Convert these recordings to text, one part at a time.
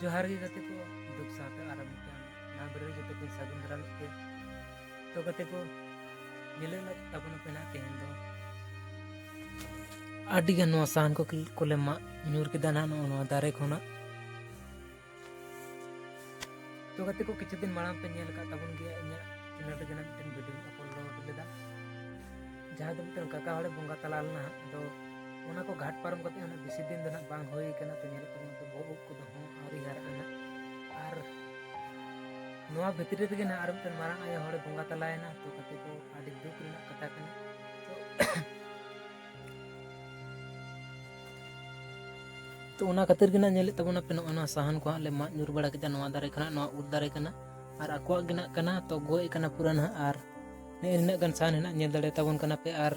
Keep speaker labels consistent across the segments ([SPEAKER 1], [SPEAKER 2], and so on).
[SPEAKER 1] जोहार गे गते को दुख साथे आराम के ना बरे जते को सागुन दराल के तो गते को मिले लग तबन पेना तेहन दो आदि गन नो सान को कोले मा न्यूर के दाना नो दारे खोना तो गते को किछु दिन माराम पे नेल का तबन गे इnya चिनट गना मिटन वीडियो अपलोड लेदा जहां दम तन काका हड़े बंगा तलाल ना दो ओना को घाट पारम कते हना बेसी दिन दना बांग होई कना तो नेल तबन तो बोब को दो आरी हारना आर नोआ भितरी रे ना आर मिटन माराम आया हड़े बंगा तलायना तो कते को आदि दुख रिना कथा कना तो ओना खातिर गिना नेले तबना पे ओना साहन को ले मा न्यूर बड़ा केदा नोआ दारे खना नोआ उद दारे कना आर आको गिना कना तो गोय कना पूरा ना आर ने इना गन सान हेना नेल दारे तबन कना पे आर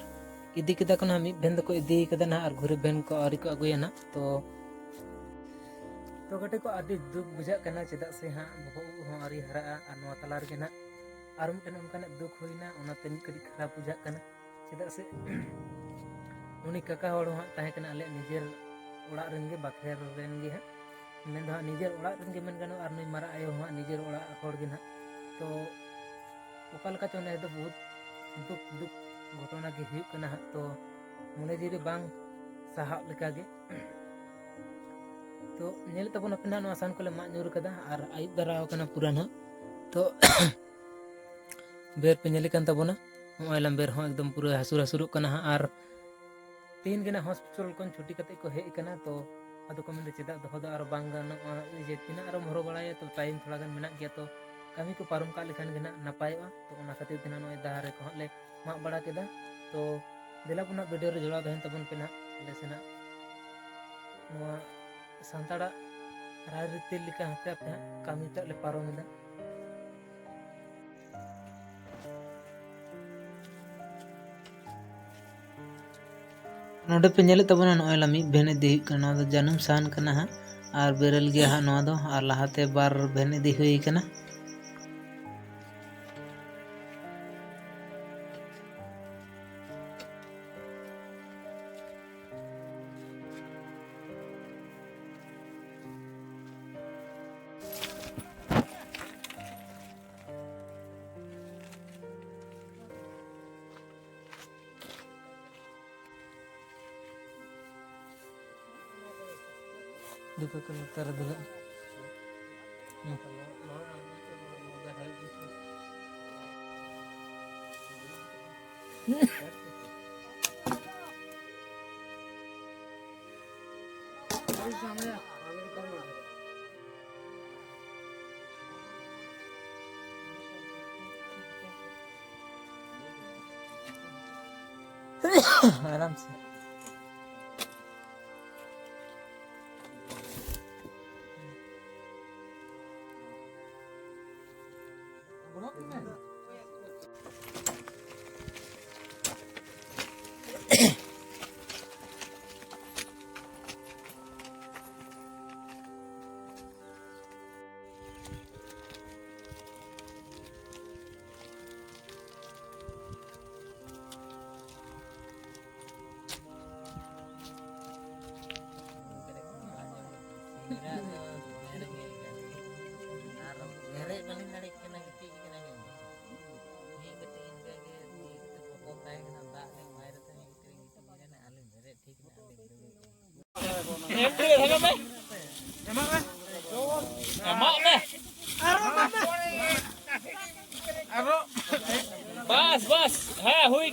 [SPEAKER 1] इदी केदा कना मी भेन को इदी केदा ना आर घुरे भेन को आरी को अगुया ना तो गटे को आदि दुख बुझा कना चेदा से हा बहो हो आरी हरा आर नोआ तलार के ना आर मिटन उनकाना दुख होइना ओना तनी कड़ी खराब बुझा कना चेदा से उनी काका होड़ हा ताहे कना आले निजेर ओड़ा रेंगे बाखेर रेंगे हा मेन दो निजेर ओड़ा रेंगे मेन गानो आर नई मारा आयो हा निजेर ओड़ा होड़ गे ना तो ओकाल का चोने दो बहुत दुख घटना के हुई कना तो मने जिरे बांग साहा लेका गे तो नेल तबन अपना नो आसान कोले मा न्यूर कदा आर आयुब दराव कना पूरा ना तो बेर पे नेले कन तबना मोबाइल बेर हो एकदम पूरा हसुर हसुर कना आर तीन गना हॉस्पिटल कन छुट्टी कते को हेज कना तो अदो को मेन चेदा दो आर बांग गाना जे तिना आर हरो बड़ाया तो टाइम थोड़ा गन मेना गया तो कमी को पारम का लेखान गना नापायवा तो ओना खातिर तिना नो दारे को ले मा बड़ा केदा तो दिला पुना वीडियो रे जोड़ा दहन तबन पेना ले सेना नोआ सांताड़ा राय रीति लिखा हते पे कमी तक ले पारो मिला नोडे पे नेले तबना नोय लामी भेन इदी कना दो जन्म सान कना हा आर बेरल गया हा नोआ दो आर लाहाते बार भेन इदी हुई कना देखो तो कर दिला आराम से बस बस है हुई